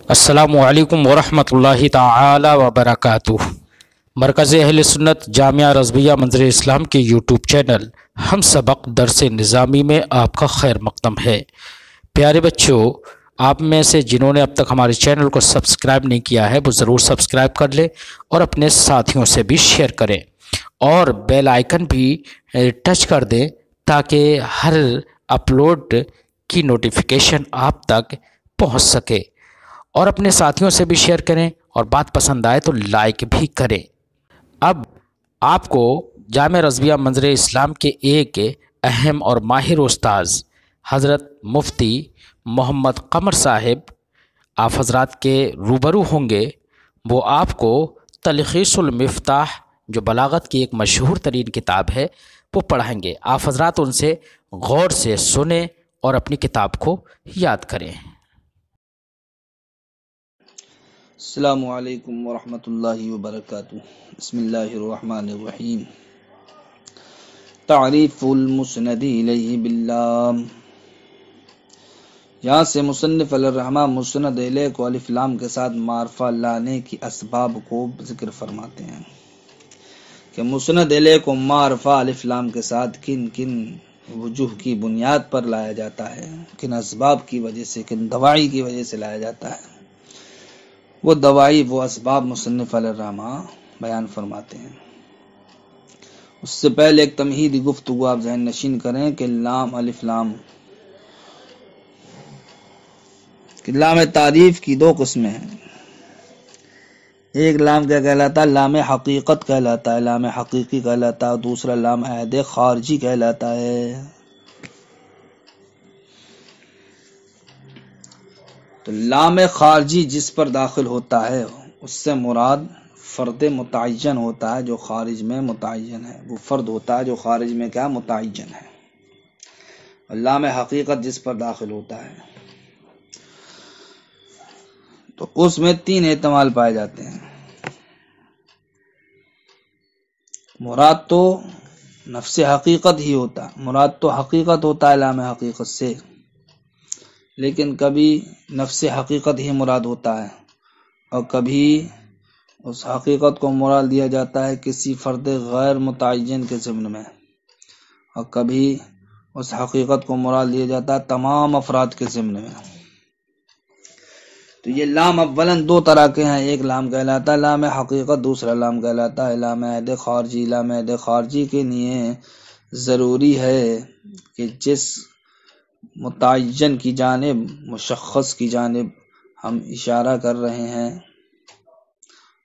السلام علیکم ورحمۃ اللہ تعالی وبرکاتہ۔ مرکز اہل سنت جامعہ رضویہ منظر اسلام کے یوٹیوب چینل ہم سبق درس نظامی میں آپ کا خیر مقدم ہے۔ پیارے بچوں، آپ میں سے جنہوں نے اب تک ہمارے چینل کو سبسکرائب نہیں کیا ہے وہ ضرور سبسکرائب کر لیں اور اپنے ساتھیوں سے بھی شیئر کریں اور بیل آئیکن بھی ٹچ کر دیں تاکہ ہر اپلوڈ کی نوٹیفیکیشن آپ تک پہنچ سکے، اور اپنے ساتھیوں سے بھی شیئر کریں اور بات پسند آئے تو لائک بھی کریں۔ اب آپ کو جامعہ رضویہ منظر اسلام کے ایک اہم اور ماہر استاذ حضرت مفتی محمد قمر صاحب آپ حضرات کے روبرو ہوں گے۔ وہ آپ کو تلخیص المفتاح جو بلاغت کی ایک مشہور ترین کتاب ہے وہ پڑھائیں گے۔ آپ حضرات ان سے غور سے سنیں اور اپنی کتاب کو یاد کریں۔ السلام علیکم ورحمۃ اللہ وبرکاتہ۔ بسم اللہ الرحمن الرحیم۔ تعریف المسند الیہ باللام۔ یہاں سے مصنف علیہ الرحمہ مسند الیہ کو الف لام کے ساتھ معرفہ لانے کی اسباب کو ذکر فرماتے ہیں کہ مسند الیہ کو معرفہ الف لام کے ساتھ کن کن وجوہ کی بنیاد پر لایا جاتا ہے، کن اسباب کی وجہ سے، کن دواعی کی وجہ سے لایا جاتا ہے۔ وہ دواعی، وہ اسباب مصنف علیہ الرحمہ بیان فرماتے ہیں۔ اس سے پہلے ایک تمہیدی گفتگو آپ ذہن نشین کریں کہ لام الف لام کہ لام تعریف کی دو قسمیں ہیں۔ ایک لام کیا کہلاتا ہے؟ لام حقیقت کہلاتا ہے، لام حقیقی کہلاتا ہے، اور دوسرا لام عہد خارجی کہلاتا ہے۔ تو لام خارجی جس پر داخل ہوتا ہے اس سے مراد فرد متعین ہوتا ہے جو خارج میں متعین ہے، وہ فرد ہوتا ہے جو خارج میں کیا متعین ہے۔ اور لام حقیقت جس پر داخل ہوتا ہے تو اس میں تین احتمال پائے جاتے ہیں۔ مراد تو نفس حقیقت ہی ہوتا ہے، مراد تو حقیقت ہوتا ہے لام حقیقت سے، لیکن کبھی نفس حقیقت ہی مراد ہوتا ہے اور کبھی اس حقیقت کو مراد دیا جاتا ہے کسی فرد غیر متعین کے ضمن میں، اور کبھی اس حقیقت کو مراد دیا جاتا ہے تمام افراد کے ضمن میں۔ تو یہ لام اولاً دو طرح کے ہیں، ایک لام کہلاتا ہے لام حقیقت، دوسرا لام کہلاتا ہے لام عہد خارجی۔ لام عہد خارجی کے لیے ضروری ہے کہ جس متعین کی جانب، مشخص کی جانب ہم اشارہ کر رہے ہیں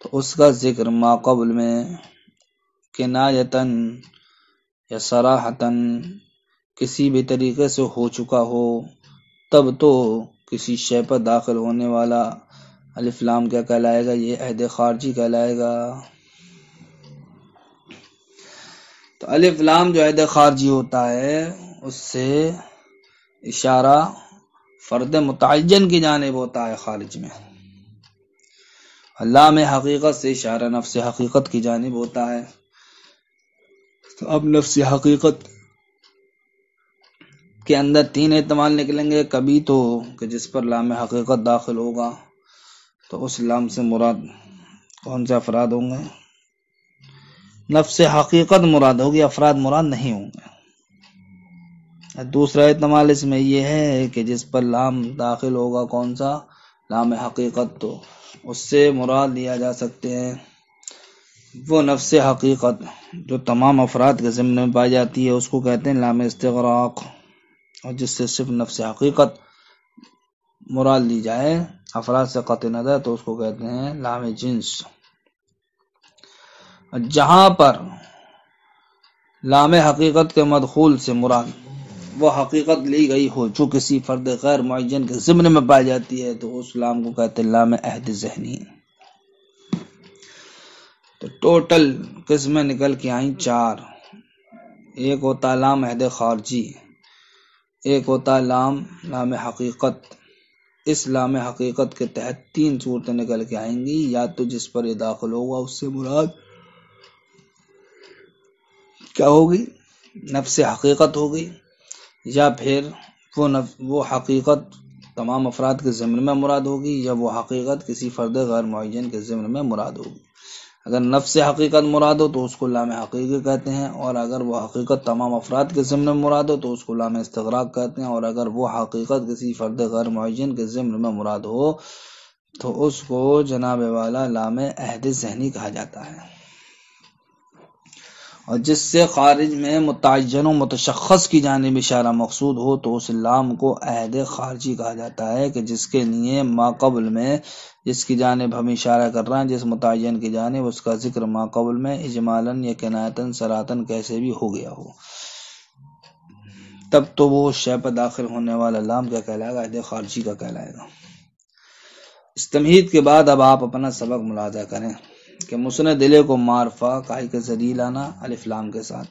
تو اس کا ذکر ما قبل میں کنایتاً یا صراحتاً کسی بھی طریقے سے ہو چکا ہو، تب تو کسی شے پر داخل ہونے والا الف لام کیا کہلائے گا؟ یہ عہد خارجی کہلائے گا۔ تو الف لام جو عہد خارجی ہوتا ہے اس سے اشارہ فرد متعین کی جانب ہوتا ہے خارج میں، لام حقیقت سے اشارہ نفس حقیقت کی جانب ہوتا ہے۔ تو اب نفس حقیقت کے اندر تین احتمال نکلیں گے، کبھی تو کہ جس پر لام حقیقت داخل ہوگا تو اس لام سے مراد کون سے افراد ہوں گے؟ نفس حقیقت مراد ہوگی، افراد مراد نہیں ہوں گے۔ دوسرا احتمال اس میں یہ ہے کہ جس پر لام داخل ہوگا کون سا؟ لام حقیقت، تو اس سے مراد لیا جا سکتے ہیں وہ نفس حقیقت جو تمام افراد کے ضمن میں پائی جاتی ہے، اس کو کہتے ہیں لام استغراق، اور جس سے صرف نفس حقیقت مراد لی جائے افراد سے قطع نظر تو اس کو کہتے ہیں لام جنس۔ جہاں پر لام حقیقت کے مدخول سے مراد وہ حقیقت لی گئی ہو جو کسی فرد غیر معین کے ضمن میں پائی جاتی ہے تو اس لام کو کہتے ہیں لام عہد ذہنی۔ تو ٹوٹل قسمیں نکل کے آئیں چار۔ ایک ہوتا لام عہد خارجی، ایک ہوتا لام حقیقت۔ اس لام حقیقت کے تحت تین صورتیں نکل کے آئیں گی، یا تو جس پر یہ داخل ہوگا اس سے مراد کیا ہوگی؟ نفس حقیقت ہوگی، یا پھر وہ حقیقت تمام افراد کے ضمن میں مراد ہوگی یا وہ حقیقت کسی فرد غیر معین کے ضمن میں مراد ہوگی۔ اگر نفس حقیقت مراد ہو تو اس کو لام حقیقی کہتے ہیں، اور اگر وہ حقیقت تمام افراد کے ضمن میں مراد ہو تو اس کو لام استغراق کہتے ہیں، اور اگر وہ حقیقت کسی فرد غیر معین کے ضمن میں مراد ہو تو اس کو جناب والا لام عہد ذہنی کہا جاتا ہے۔ اور جس سے خارج میں متعین و متشخص کی جانب اشارہ مقصود ہو تو اس لام کو عہد خارجی کہا جاتا ہے، کہ جس کے لیے ما قبل میں جس کی جانب ہم اشارہ کر رہے ہیں، جس متعین کی جانب، اس کا ذکر ما قبل میں اجمالاً یا کنایتاً صراحتاً کیسے بھی ہو گیا ہو، تب تو وہ شے پر داخل ہونے والا لام کیا کہلائے گا؟ عہد خارجی کا کہلائے گا۔ اس تمہید کے بعد اب آپ اپنا سبق ملاحظہ کریں کہ مسند دلے کو معرفہ کائی کے ذریعے لانا الف لام کے ساتھ،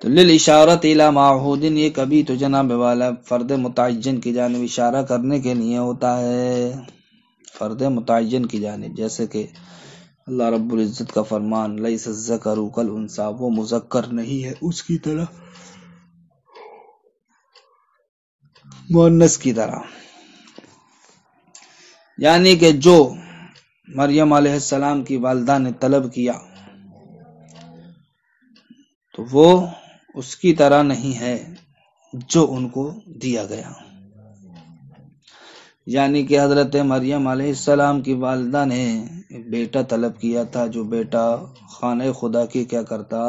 تو للاشارۃ الی معہود، یہ کبھی تو جناب والا فرد متعین کی جانب اشارہ کرنے کے لیے ہوتا ہے، فرد متعین کی جانب، جیسے کہ اللہ رب العزت کا فرمان لیس الذکر کالانثی، وہ مذکر نہیں ہے اس کی طرح، مؤنث کی طرح، یعنی کہ جو مریم علیہ السلام کی والدہ نے طلب کیا تو وہ اس کی طرح نہیں ہے جو ان کو دیا گیا، یعنی کہ حضرت مریم علیہ السلام کی والدہ نے بیٹا طلب کیا تھا، جو بیٹا خانہ خدا کی کیا کرتا؟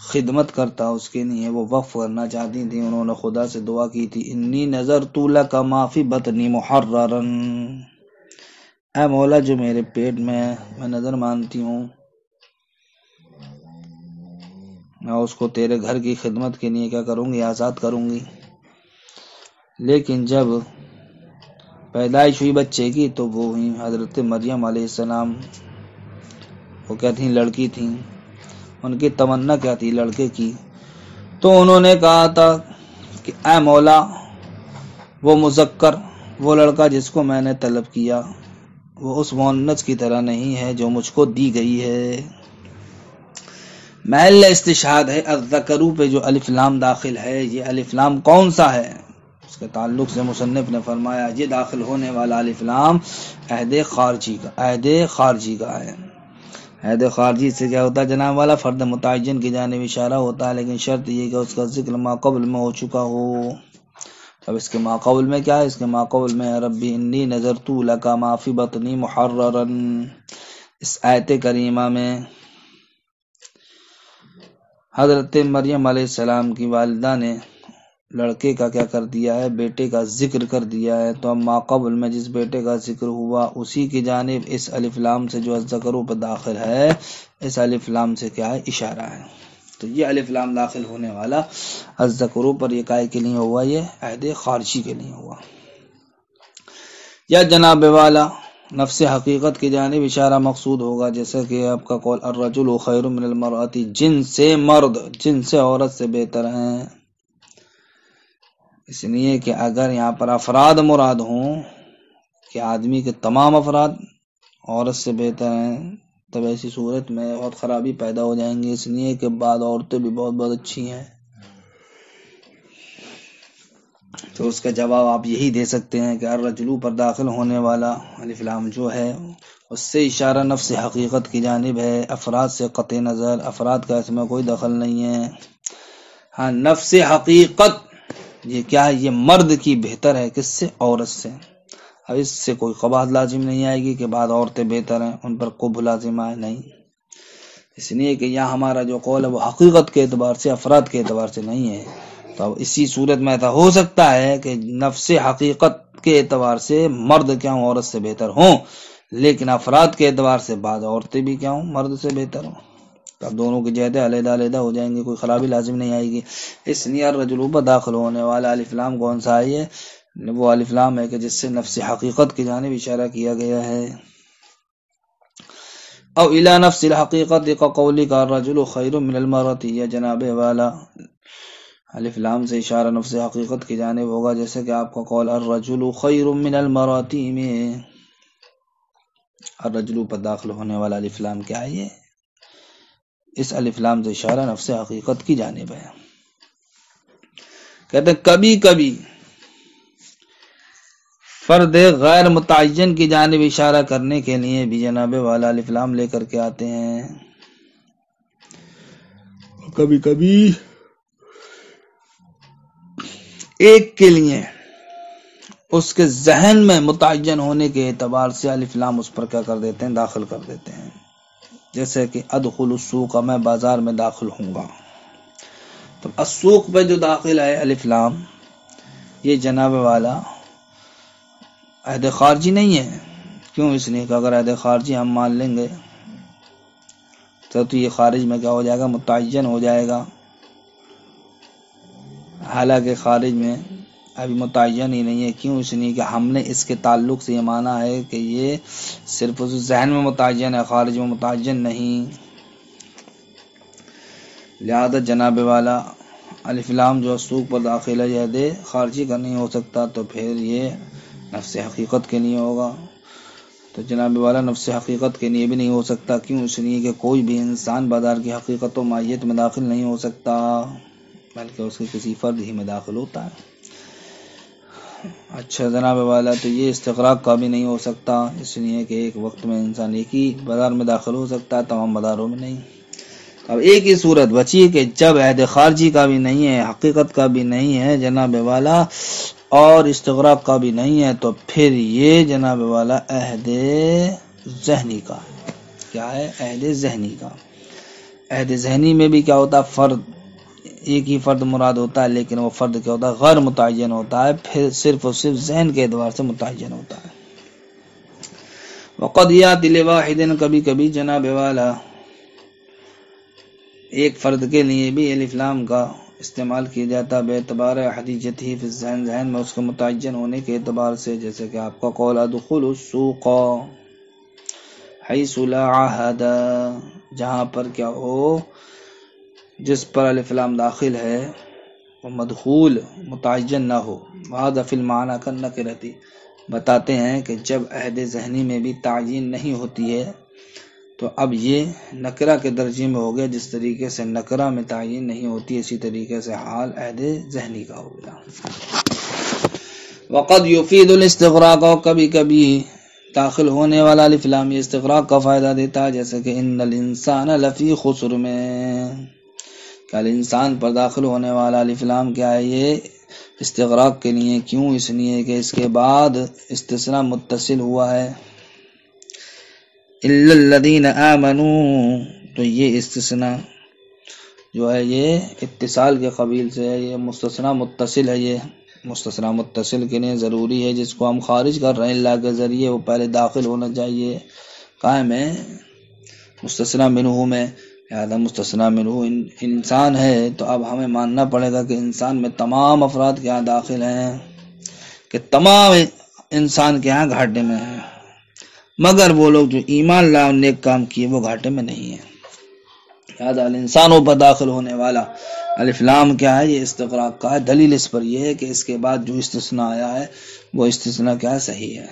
خدمت کرتا، اس کے لیے وہ وقف کرنا چاہتی تھی، انہوں نے خدا سے دعا کی تھی انی نذرت لک ما فی بطنی محررا، اے مولا جو میرے پیٹ میں نظر مانتی ہوں میں اس کو تیرے گھر کی خدمت کے لیے کیا کروں گی؟ آزاد کروں گی۔ لیکن جب پیدائش ہوئی بچے کی تو وہ ہوئی حضرت مریم علیہ السلام، وہ کیا تھیں؟ لڑکی تھیں، ان کی تمنا کیا تھی؟ لڑکے کی، تو انہوں نے کہا تھا کہ اے مولا وہ مذکر، وہ لڑکا جس کو میں نے طلب کیا وہ اس مؤنث کی طرح نہیں ہے جو مجھ کو دی گئی ہے۔ محل استشہاد ہے الذکرو پہ جو الف لام داخل ہے، یہ الف لام کون سا ہے؟ اس کے تعلق سے مصنف نے فرمایا یہ داخل ہونے والا الف لام عہد خارجی کا، عہد خارجی کا ہے۔ عہد خارجی سے کیا ہوتا ہے جناب والا؟ فرد متعین کی جانب اشارہ ہوتا ہے، لیکن شرط یہ کہ اس کا ذکر ما قبل میں ہو چکا ہو۔ اب اس کے ما قبل میں کیا ہے؟ اس کے ما قبل میں ربی انی نذرت لک ما فی بطنی محررا، اس آیت کریمہ میں حضرت مریم علیہ السلام کی والدہ نے لڑکے کا کیا کر دیا ہے؟ بیٹے کا ذکر کر دیا ہے، تو اب ما قبل میں جس بیٹے کا ذکر ہوا اسی کی جانب اس الف لام سے جو الذکروں پر داخل ہے، اس الف لام سے کیا ہے؟ اشارہ ہے۔ تو یہ الف لام داخل ہونے والا الذکروں پر یہ کائے کے لیے ہوا؟ یہ عہد خارجی کے لیے ہوا۔ یا جناب والا نفس حقیقت کی جانب اشارہ مقصود ہوگا، جیسا کہ آپ کا قول الرجل خیر من المرأة، جن سے مرد، جن سے عورت سے بہتر ہیں، اس لیے کہ اگر یہاں پر افراد مراد ہوں کہ آدمی کے تمام افراد عورت سے بہتر ہیں، تب ایسی صورت میں بہت خرابی پیدا ہو جائیں گی، اس لیے کہ بعض عورتیں بھی بہت بہت اچھی ہیں۔ تو اس کا جواب آپ یہی دے سکتے ہیں کہ الرجلو پر داخل ہونے والا الف لام جو ہے اس سے اشارہ نفس حقیقت کی جانب ہے، افراد سے قطع نظر، افراد کا اس میں کوئی دخل نہیں ہے۔ ہاں نفس حقیقت یہ کیا ہے؟ یہ مرد کی بہتر ہے، کس سے؟ عورت سے۔ اب اس سے کوئی قباحت لازم نہیں آئے گی کہ بعض عورتیں بہتر ہیں، ان پر قبح لازم آئے، نہیں، اس لیے کہ یہاں ہمارا جو قول ہے وہ حقیقت کے اعتبار سے، افراد کے اعتبار سے نہیں ہے۔ تو اسی صورت میں ایسا ہو سکتا ہے کہ نفس حقیقت کے اعتبار سے مرد کیا ہوں؟ عورت سے بہتر ہوں، لیکن افراد کے اعتبار سے بعض عورتیں بھی کیا ہوں؟ مرد سے بہتر ہوں، اب دونوں کی جہتیں علیحدہ علیحدہ ہو جائیں گی، کوئی خرابی لازم نہیں آئے گی۔ اس لیے الرجل پر داخل ہونے والا الف لام کون سا ہے؟ وہ الف لام ہے کہ جس سے نفس حقیقت کی جانب اشارہ کیا گیا ہے۔ او الی نفس الحقیقت کا قولی کا الرجل خیر من المرأة، یا جناب والا الف لام سے اشارہ نفس حقیقت کی جانب ہوگا، جیسے کہ آپ کا قول الرجل خیر من المرأة میں الرجل پر داخل ہونے والا الف لام کیا ہے؟ یہ اس الف لام سے اشارہ نفس حقیقت کی جانب ہے۔ کہتے ہیں کبھی کبھی فرد غیر متعین کی جانب اشارہ کرنے کے لیے بھی جناب والا الف لام لے کر کے آتے ہیں. کبھی کبھی ایک کے لیے اس کے ذہن میں متعین ہونے کے اعتبار سے الف لام اس پر کیا کر دیتے ہیں، داخل کر دیتے ہیں. جیسے کہ ادخل السوق، میں بازار میں داخل ہوں گا. تو السوق پہ جو داخل ہے الف لام، یہ جناب والا عہد خارجی نہیں ہے. کیوں؟ اس لیے کہ اگر عہد خارجی ہم مان لیں گے تو یہ خارج میں کیا ہو جائے گا، متعین ہو جائے گا. حالانکہ خارج میں ابھی متعین ہی نہیں ہے. کیوں؟ اس لیے کہ ہم نے اس کے تعلق سے یہ مانا ہے کہ یہ صرف اس ذہن میں متعین ہے، خارج میں متعین نہیں. لہذا جناب والا الف لام جو سوق پر داخل ہے یہ خارجی کا نہیں ہو سکتا، تو پھر یہ نفس حقیقت کے لیے ہوگا. تو جناب والا نفس حقیقت کے لیے بھی نہیں ہو سکتا. کیوں؟ اس لیے کہ کوئی بھی انسان بازار کی حقیقت و ماہیت میں داخل نہیں ہو سکتا، بلکہ اس کے کسی فرد ہی میں داخل ہوتا ہے. اچھا جناب والا، تو یہ استغراق کا بھی نہیں ہو سکتا، اس لیے کہ ایک وقت میں انسان ایک ہی بازار میں داخل ہو سکتا ہے، تمام بازاروں میں نہیں. اب ایک ہی صورت بچی کہ جب عہد خارجی کا بھی نہیں ہے، حقیقت کا بھی نہیں ہے جناب والا، اور استغراق کا بھی نہیں ہے، تو پھر یہ جناب والا عہد ذہنی کا ہے. کیا ہے؟ عہد ذہنی کا. عہد ذہنی میں بھی کیا ہوتا ہے، فرد ایک ہی فرد مراد ہوتا ہے، لیکن وہ فرد کیا ہوتا ہے، غیر متعین ہوتا ہے، پھر صرف اور صرف ذہن کے اعتبار سے متعین ہوتا ہے. وقد یاتی لواحد، کبھی کبھی جناب والا ایک فرد کے لیے بھی الف لام کا استعمال کیا جاتا بے اعتبار حدیثت ہی فی الذہن، ذہن میں اس کے متعین ہونے کے اعتبار سے. جیسے کہ آپ کا قول ادخل السوق حیث لا عہد، جہاں پر کیا ہو، جس پر الف لام داخل ہے وہ مدخول متعین نہ ہو. وہذا فی المعنی کالنکرۃ، بتاتے ہیں کہ جب عہد ذہنی میں بھی تعین نہیں ہوتی ہے تو اب یہ نکرہ کے درجے میں ہو گیا. جس طریقے سے نکرہ میں تعین نہیں ہوتی، اسی طریقے سے حال عہد ذہنی کا ہو گیا. وقد یفید الاستغراق، کبھی کبھی داخل ہونے والا الف لام یہ استغراق کا فائدہ دیتا ہے. جیسے کہ ان الانسان لفی خسر میں، کہ الانسان پر داخل ہونے والا الف لام کیا ہے، یہ استغراق کے لیے. کیوں؟ اس لیے کہ اس کے بعد استثناء متصل ہوا ہے، الا الذین آمنوا، تو یہ استثناء جو ہے یہ اتصال کے قبیل سے ہے، یہ مستثنیٰ متصل ہے. یہ مستثنیٰ متصل کے لیے ضروری ہے جس کو ہم خارج کر رہے ہیں اللہ کے ذریعے، وہ پہلے داخل ہونا چاہیے قائم ہے مستثنیٰ منہ میں. لہذا مستثنیٰ منہ انسان ہے، تو اب ہمیں ماننا پڑے گا کہ انسان میں تمام افراد کے یہاں داخل ہیں، کہ تمام انسان کے یہاں گھاٹے میں ہیں، مگر وہ لوگ جو ایمان لا اور نیک کام کیے وہ گھاٹے میں نہیں ہیں. لہذا انسانوں پر داخل ہونے والا الف لام کیا ہے، یہ استغراق کا ہے. دلیل اس پر یہ ہے کہ اس کے بعد جو استثناء آیا ہے وہ استثناء کیا ہے، صحیح ہے.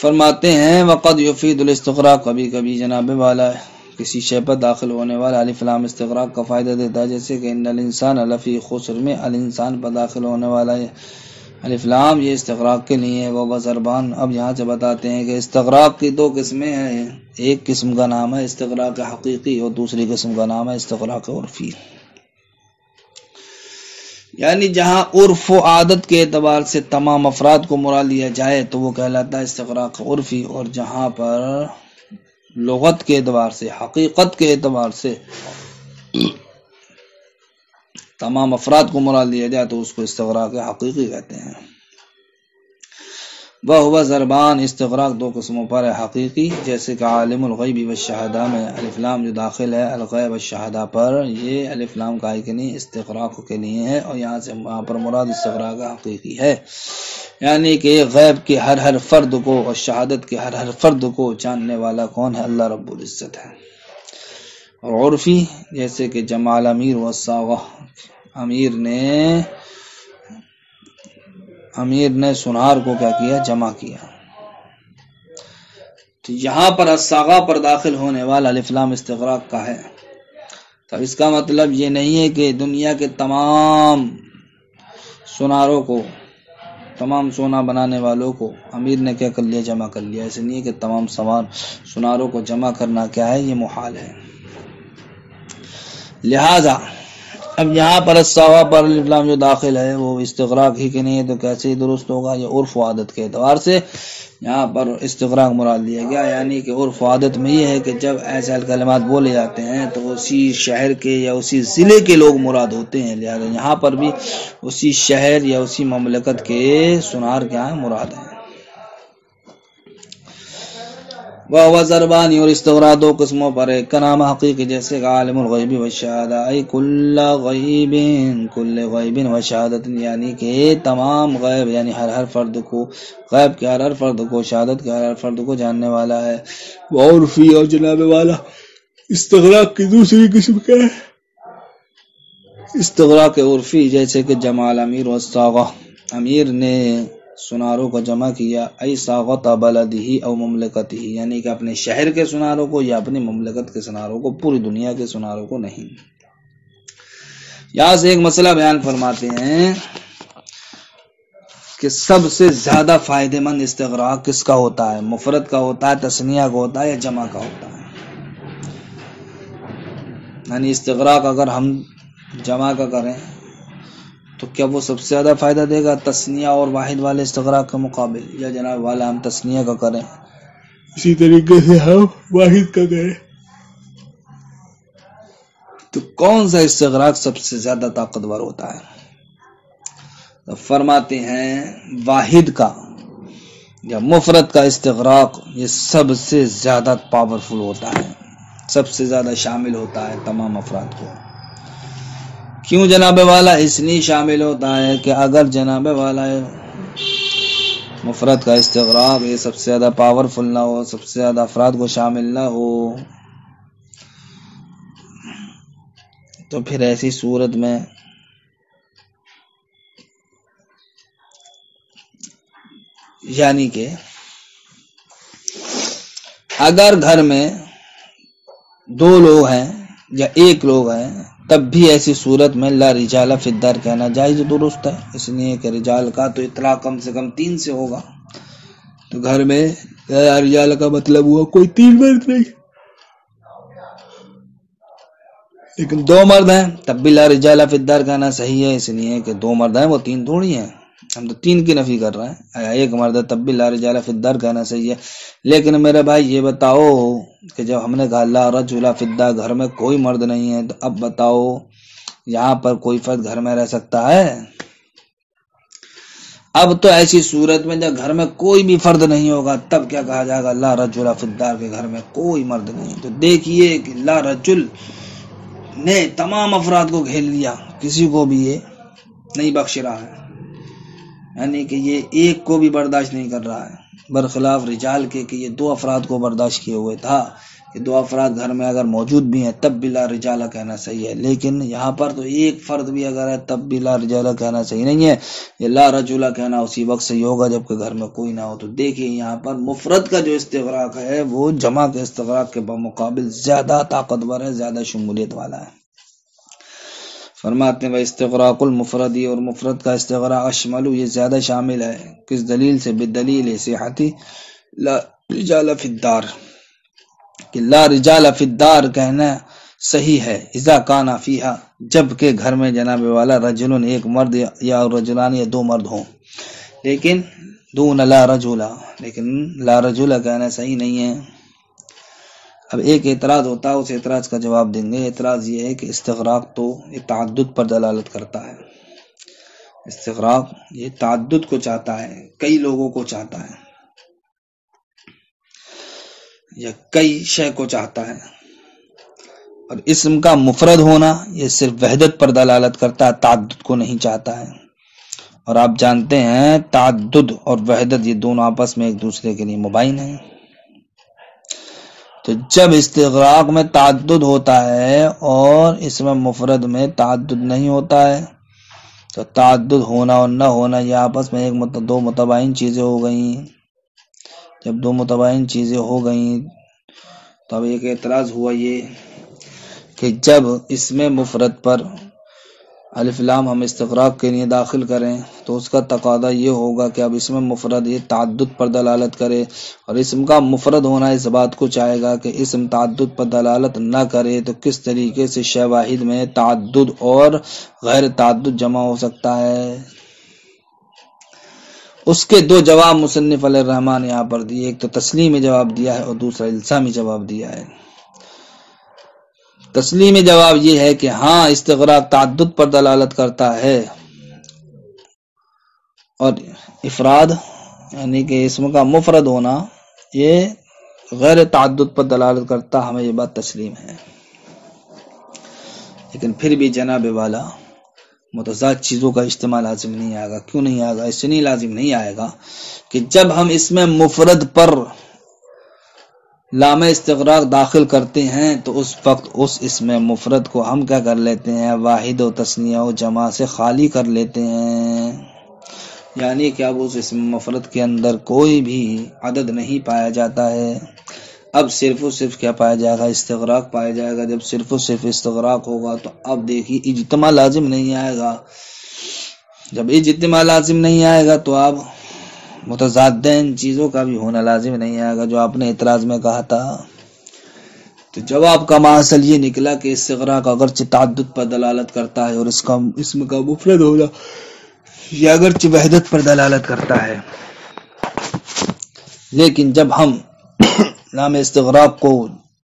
فرماتے ہیں وقد یفید الاستغراق، کبھی کبھی جناب والا کسی شے پر داخل ہونے والا الف لام استغراق کا فائدہ دیتا ہے. جیسے کہ ان الانسان لفی خسر میں الانسان پر داخل ہونے والا الف لام یہ استغراق کے لیے ہے. وہ ضربان، اب یہاں سے بتاتے ہیں کہ استغراق کی دو قسمیں ہیں. ایک قسم کا نام ہے استغراق حقیقی اور دوسری قسم کا نام ہے استغراق عرفی. یعنی جہاں عرف و عادت کے اعتبار سے تمام افراد کو مراد لیا جائے تو وہ کہلاتا ہے استغراق عرفی، اور جہاں پر لغت کے اعتبار سے، حقیقت کے اعتبار سے تمام افراد کو مراد لیا جائے تو اس کو استغراق حقیقی کہتے ہیں. وہ ضربان، استغراق دو قسموں پر ہے. حقیقی جیسے کہ عالم الغیب والشہادہ میں الف لام جو داخل ہے الغیب والشہادہ پر، یہ الف لام کا ہے کہ نہیں استغراق کے لیے ہے، اور یہاں سے وہاں پر مراد استغراق حقیقی ہے. یعنی کہ غیب کے ہر فرد کو اور شہادت کے ہر فرد کو جاننے والا کون ہے؟ اللہ رب العزت ہے. اور عرفی جیسے کہ جمال امیر والصاغہ، امیر نے سنار کو کیا کیا؟ جمع کیا. تو یہاں پر الصاغہ پر داخل ہونے والا الف لام استغراق کا ہے. تو اس کا مطلب یہ نہیں ہے کہ دنیا کے تمام سوناروں کو، تمام سونا بنانے والوں کو امیر نے کیا کر لیا؟ جمع کر لیا۔ ایسے نہیں ہے کہ تمام سوناروں کو جمع کرنا کیا ہے؟ یہ محال ہے۔ لہذا اب یہاں پر السوا پر الف لام جو داخل ہے وہ استغراق ہی کہ نہیں ہے، تو کیسے ہی درست ہوگا؟ یہ عرف و عادت کے اعتبار سے یہاں پر استغراق مراد لیا گیا، یعنی کہ عرف و عادت میں یہ ہے کہ جب ایسے کلمات بولے جاتے ہیں تو اسی شہر کے یا اسی ضلع کے لوگ مراد ہوتے ہیں، لہذا یہاں پر بھی اسی شہر یا اسی مملکت کے سونار کیا ہیں؟ مراد ہیں۔ وہ ضربانی، اور استغراق دو قسموں پر ہے، کا نام حقیقی جیسے کہ عالم الغیب والشہادہ، ای کل غیب و شہادت، یعنی کہ تمام غیب، یعنی ہر فرد کو، غیب کے ہر فرد کو، شہادت کے ہر فرد کو جاننے والا ہے۔ وہ عرفی، اور جناب والا استغراق کی دوسری قسم کیا ہے؟ استغراق عرفی جیسے کہ جمع الامیر والصاغہ، امیر نے سوناروں کو جمع کیا، ای صاغت بلدہی او مملکتہ، یعنی کہ اپنے شہر کے سوناروں کو یا اپنی مملکت کے سوناروں کو، پوری دنیا کے سوناروں کو نہیں۔ یہاں سے ایک مسئلہ بیان فرماتے ہیں کہ سب سے زیادہ فائدہ مند استغراق کس کا ہوتا ہے؟ مفرد کا ہوتا ہے، تثنیہ کا ہوتا ہے، یا جمع کا ہوتا ہے؟ یعنی استغراق اگر ہم جمع کا کریں تو کیا وہ سب سے زیادہ فائدہ دے گا تثنیہ اور واحد والے استغراق کے مقابل، یا جناب والا ہم تثنیہ کا کریں اسی طریقے سے ہم واحد کا کریں، تو کون سا استغراق سب سے زیادہ طاقتور ہوتا ہے؟ تو فرماتے ہیں واحد کا یا مفرد کا استغراق یہ سب سے زیادہ پاورفل ہوتا ہے، سب سے زیادہ شامل ہوتا ہے تمام افراد کو۔ کیوں جناب والا؟ اس لیے شامل ہوتا ہے کہ اگر جناب والا مفرد کا استغراق یہ سب سے زیادہ پاورفل نہ ہو، سب سے زیادہ افراد کو شامل نہ ہو، تو پھر ایسی صورت میں یعنی کہ اگر گھر میں دو لوگ ہیں یا ایک لوگ ہیں تب بھی ایسی صورت میں لا رجال فی الدار کہنا جائز درست ہے، اس لیے کہ رجال کا تو اطلاق کم سے کم 3 سے ہوگا، تو گھر میں رجال کا مطلب ہوا کوئی 3 مرد نہیں، لیکن 2 مرد ہیں تب بھی لا رجال فی الدار کہنا صحیح ہے، اس لیے کہ 2 مرد ہیں وہ 3 تھوڑی ہیں، ہم تو 3 کی نفی کر رہے ہیں، ایک مرد ہے تب بھی لا رجال فی الدار کہنا صحیح ہے۔ لیکن میرے بھائی یہ بتاؤ کہ جب ہم نے کہا لا رجل فی الدار، گھر میں کوئی مرد نہیں ہے، تو اب بتاؤ یہاں پر کوئی فرد گھر میں رہ سکتا ہے؟ اب تو ایسی صورت میں جب گھر میں کوئی بھی فرد نہیں ہوگا تب کیا کہا جائے گا؟ لا رجل فی الدار، کے گھر میں کوئی مرد نہیں۔ تو دیکھیے کہ لا رجل نے تمام افراد کو گھیر لیا، کسی کو بھی یہ نہیں بخش رہا ہے، یعنی کہ یہ ایک کو بھی برداشت نہیں کر رہا ہے، برخلاف رجال کے کہ یہ 2 افراد کو برداشت کیے ہوئے تھا کہ 2 افراد گھر میں اگر موجود بھی ہیں تب بھی لا رجالہ کہنا صحیح ہے، لیکن یہاں پر تو ایک فرد بھی اگر ہے تب بھی لا رجالہ کہنا صحیح نہیں ہے، یہ لا رجولہ کہنا اسی وقت صحیح ہوگا جبکہ گھر میں کوئی نہ ہو۔ تو دیکھیے یہاں پر مفرد کا جو استغراق ہے وہ جمع کے استغراق کے بمقابل زیادہ طاقتور ہے، زیادہ شمولیت والا ہے۔ فرماتے ہیں استغراق المفردی، اور مفرد کا استغراق اشملو یہ زیادہ شامل ہے، کس دلیل سے؟ بدلیل صحتی لا رجال فی الدار، کہ لا رجال فی الدار کہنا صحیح ہے، اذا کان فیہا جبکہ گھر میں جناب والا رجل ایک مرد یا رجلان یا 2 مرد ہوں، لیکن دون لا رجل، لیکن لا رجل کہنا صحیح نہیں ہے۔ اب ایک اعتراض ہوتا ہے، اس اعتراض کا جواب دیں گے۔ اعتراض یہ ہے کہ استغراق تو یہ تعدد پر دلالت کرتا ہے، استغراق یہ تعدد کو چاہتا ہے، کئی لوگوں کو چاہتا ہے یا کئی شے کو چاہتا ہے، اور اسم کا مفرد ہونا یہ صرف وحدت پر دلالت کرتا ہے، تعدد کو نہیں چاہتا ہے، اور آپ جانتے ہیں تعدد اور وحدت یہ دونوں آپس میں ایک دوسرے کے لیے مباین ہیں۔ تو جب استغراق میں تعدد ہوتا ہے اور اس میں مفرد میں تعدد نہیں ہوتا ہے تو تعدد ہونا اور نہ ہونا یہ آپس میں 2 متباین چیزیں ہو گئیں۔ جب 2 متباین چیزیں ہو گئیں تو اب ایک اعتراض ہوا یہ کہ جب اس میں مفرد پر الف لام ہم استغراق کے لیے داخل کریں تو اس کا تقاضا یہ ہوگا کہ اب اسم مفرد یہ تعدد پر دلالت کرے، اور اسم کا مفرد ہونا اس بات کو چاہے گا کہ اسم تعدد پر دلالت نہ کرے تو کس طریقے سے شے واحد میں تعدد اور غیر تعدد جمع ہو سکتا ہے۔ اس کے دو جواب مصنف علیہ الرحمن یہاں پر دیے، ایک تو تسلیمی جواب دیا ہے اور دوسرا الزامی جواب دیا ہے۔ تسلیمی جواب یہ ہے کہ ہاں استغراق تعدد پر دلالت کرتا ہے، اور افراد یعنی کہ اسم کا مفرد ہونا یہ غیر تعدد پر دلالت کرتا، ہمیں یہ بات تسلیم ہے۔ لیکن پھر بھی جناب والا متضاد چیزوں کا اجتماع لازم نہیں آئے گا۔ کیوں نہیں آئے گا؟ اس لیے لازم نہیں آئے گا کہ جب ہم اسم مفرد پر لام استغراق داخل کرتے ہیں تو اس وقت اس اسم مفرد کو ہم کیا کر لیتے ہیں؟ واحد و تثنیہ و جمع سے خالی کر لیتے ہیں، یعنی کہ اب اس اسم مفرد کے اندر کوئی بھی عدد نہیں پایا جاتا ہے۔ اب صرف و صرف کیا پایا جائے گا؟ استغراق پایا جائے گا۔ جب صرف و صرف استغراق ہوگا تو اب دیکھیے اجتماع لازم نہیں آئے گا۔ جب اجتماع لازم نہیں آئے گا تو اب متضادین چیزوں کا بھی ہونا لازم نہیں آئے گا، جو آپ نے اعتراض میں کہا تھا۔ تو جواب کا ماحصل یہ نکلا کہ استغراق اگرچہ تعدد پر دلالت کرتا ہے اور اس کا اسم کا مفرد ہونا یہ اگرچہ وحدت پر دلالت کرتا ہے، لیکن جب ہم لام استغراق کو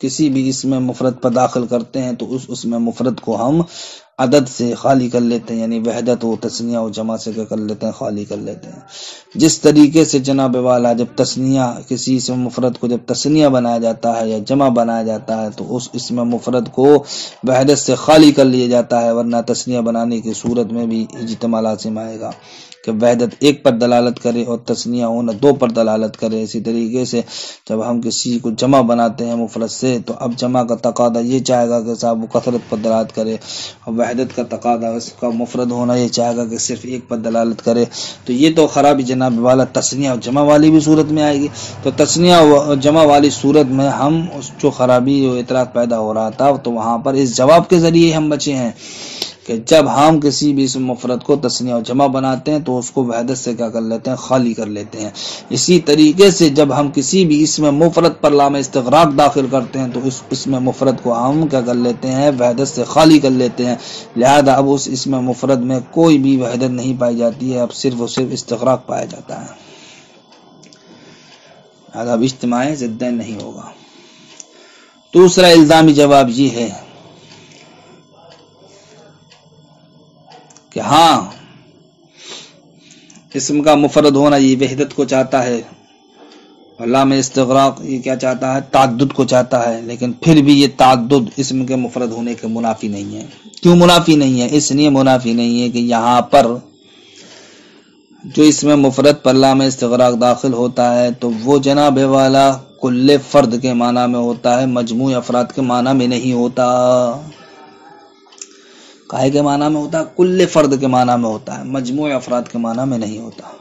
کسی بھی اسم مفرد پر داخل کرتے ہیں تو اس اسم مفرد کو ہم عدد سے خالی کر لیتے ہیں، یعنی وحدت و تثنیہ و جمع سے کر لیتے ہیں، خالی کر لیتے ہیں۔ جس طریقے سے جناب والا جب تثنیہ کسی اسم مفرد کو جب تثنیہ بنایا جاتا ہے یا جمع بنایا جاتا ہے تو اس اسم مفرد کو وحدت سے خالی کر لیا جاتا ہے، ورنہ تثنیہ بنانے کی صورت میں بھی اجتماع لازم آئے گا کہ وحدت ایک پر دلالت کرے اور تثنیہ ہونا دو پر دلالت کرے۔ اسی طریقے سے جب ہم کسی کو جمع بناتے ہیں مفرد سے تو اب جمع کا تقاضا یہ چاہے گا کہ صاحب وہ کثرت پر دلالت کرے، اور وحدت کا تقاضا اس کا مفرد ہونا یہ چاہے گا کہ صرف ایک پر دلالت کرے۔ تو یہ تو خرابی جناب والا تثنیہ اور جمع والی بھی صورت میں آئے گی۔ تو تثنیہ و جمع والی صورت میں ہم اس جو خرابی و اعتراض پیدا ہو رہا تھا تو وہاں پر اس جواب کے ذریعے ہم بچے ہیں کہ جب ہم کسی بھی اسم مفرد کو تثنیہ و جمع بناتے ہیں تو اس کو وحدت سے کیا کر لیتے ہیں؟ خالی کر لیتے ہیں۔ اسی طریقے سے جب ہم کسی بھی اسم مفرد پر لام استغراق داخل کرتے ہیں تو اس اسم مفرد کو ہم کیا کر لیتے ہیں؟ وحدت سے خالی کر لیتے ہیں۔ لہذا اب اس اسم مفرد میں کوئی بھی وحدت نہیں پائی جاتی ہے، اب صرف اور صرف استغراق پایا جاتا ہے۔ لہذا اب اجتماع ضدین نہیں ہوگا۔ دوسرا الزامی جواب یہ ہے کہ ہاں اسم کا مفرد ہونا یہ وحدت کو چاہتا ہے، اور لام استغراق یہ کیا چاہتا ہے؟ تعدد کو چاہتا ہے، لیکن پھر بھی یہ تعدد اسم کے مفرد ہونے کے منافی نہیں ہے۔ کیوں منافی نہیں ہے؟ اس لیے منافی نہیں ہے کہ یہاں پر جو اسم مفرد پر لام استغراق داخل ہوتا ہے تو وہ جناب والا کل فرد کے معنی میں ہوتا ہے، مجموع افراد کے معنی میں نہیں ہوتا۔ کائے کے معنی میں ہوتا ہے؟ کل فرد کے معنی میں ہوتا ہے، مجموع افراد کے معنی میں نہیں ہوتا۔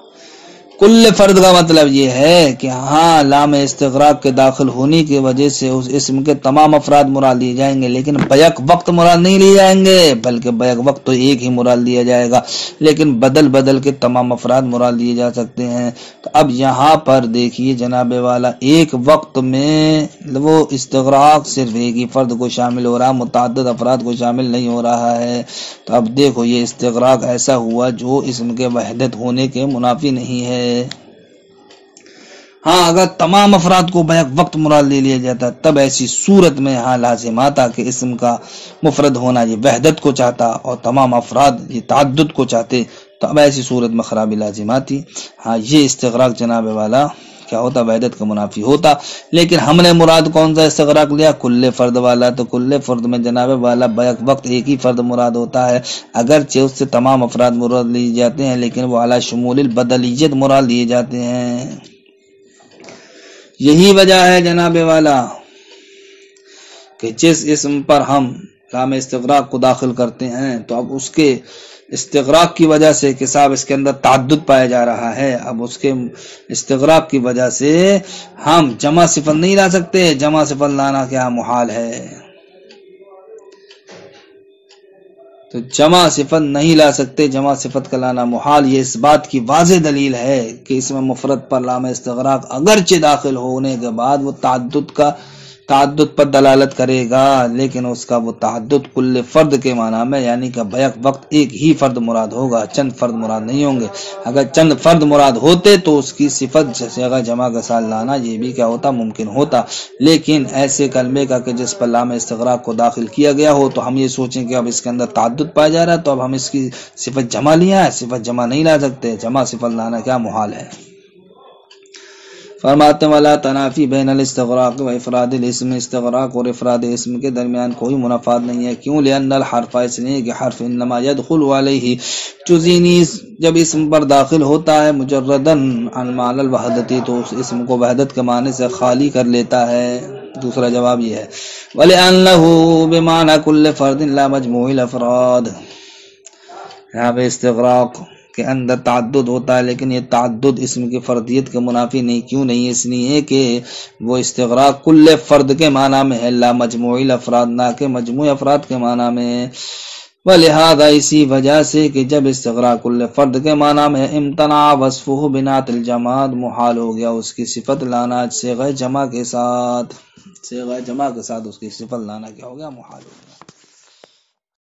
کل فرد کا مطلب یہ ہے کہ ہاں لام استغراق کے داخل ہونے کی وجہ سے اس اسم کے تمام افراد مراد لیے جائیں گے، لیکن بیک وقت مراد نہیں لیے جائیں گے، بلکہ بیک وقت تو ایک ہی مراد لیا جائے گا، لیکن بدل بدل کے تمام افراد مراد لیے جا سکتے ہیں۔ تو اب یہاں پر دیکھیے جناب والا ایک وقت میں وہ استغراق صرف ایک ہی فرد کو شامل ہو رہا، متعدد افراد کو شامل نہیں ہو رہا ہے۔ تو اب دیکھو یہ استغراق ایسا ہوا جو اسم کے وحدت ہونے کے منافی نہیں ہے۔ ہاں اگر تمام افراد کو بیک وقت مراد لے لیا جاتا تب ایسی صورت میں ہاں لازم آتا کہ اسم کا مفرد ہونا یہ وحدت کو چاہتا اور تمام افراد یہ تعدد کو چاہتے، تو اب ایسی صورت میں خرابی لازم آتی۔ ہاں یہ استغراق جناب والا کیا ہوتا؟ وحدت کا منافی ہوتا۔ لیکن ہم نے مراد کون سا استغراق لیا؟ کل فرد والا۔ تو کل فرد میں جناب والا بیک وقت ایک ہی فرد مراد ہوتا ہے، اگرچہ اس سے تمام افراد مراد لیے جاتے ہیں لیکن وہ اعلی شمول البدلیت مراد لیے جاتے ہیں۔ یہی وجہ ہے جناب والا کہ جس اسم پر ہم لام استغراق کو داخل کرتے ہیں تو اب اس کے استغراق کی وجہ سے کہ صاحب اس کے اندر تعدد پایا جا رہا ہے، اب اس کے استغراق کی وجہ سے ہم جمع صفت نہیں لا سکتے، جمع صفت لانا کیا محال ہے۔ تو جمع صفت نہیں لا سکتے، جمع صفت کا لانا محال۔ یہ اس بات کی واضح دلیل ہے کہ اس میں مفرد پر لام استغراق اگرچہ داخل ہونے کے بعد وہ تعدد پر دلالت کرے گا، لیکن اس کا وہ تعدد کل فرد کے معنی میں، یعنی کہ بیک وقت ایک ہی فرد مراد ہوگا، چند فرد مراد نہیں ہوں گے۔ اگر چند فرد مراد ہوتے تو اس کی صفت صیغہ جمع کے ساتھ لانا یہ بھی کیا ہوتا، ممکن ہوتا۔ لیکن ایسے کلمے کا کہ جس پر لام استغراق کو داخل کیا گیا ہو تو ہم یہ سوچیں کہ اب اس کے اندر تعدد پایا جا رہا ہے تو اب ہم اس کی صفت جمع لیا ہے، صفت جمع نہیں لا سکتے، جمع صفت لانا کیا محال ہے۔ فرماتے والا تنافی بین الاستغراق و افراد الاسم، استغراق اور افراد اسم کے درمیان کوئی منافات نہیں ہے۔ کیوں؟ لأن الحرف، اس لیے کہ حرف انما يدخل علیہ چزینی جب اسم پر داخل ہوتا ہے مجردن عن معنی الوحدتی تو اس اسم کو وحدت کے معنی سے خالی کر لیتا ہے۔ دوسرا جواب یہ ہے وَلِأَنَّهُ بِمَعْنَى كُلِّ فَرْدٍ لَا مَجْمُوعِ الْأَفْرَاد، یہاں پہ استغراق کے اندر تعدد ہوتا ہے لیکن یہ تعدد اسم کی فردیت کے منافی نہیں۔ کیوں نہیں؟ اس لیے کہ وہ استغراق کل فرد کے معنی میں ہے، لا مجموعی الافراد، نہ کہ مجموعی افراد کے معنی میں۔ ولہذا اسی وجہ سے کہ جب استغراق کل فرد کے معنی میں امتنع وصفہ بنعت الجماد، محال ہو گیا اس کی صفت لانا صیغہ جمع کے ساتھ، صیغہ جمع کے ساتھ اس کی صفت لانا کیا ہو گیا، محال ہو گیا۔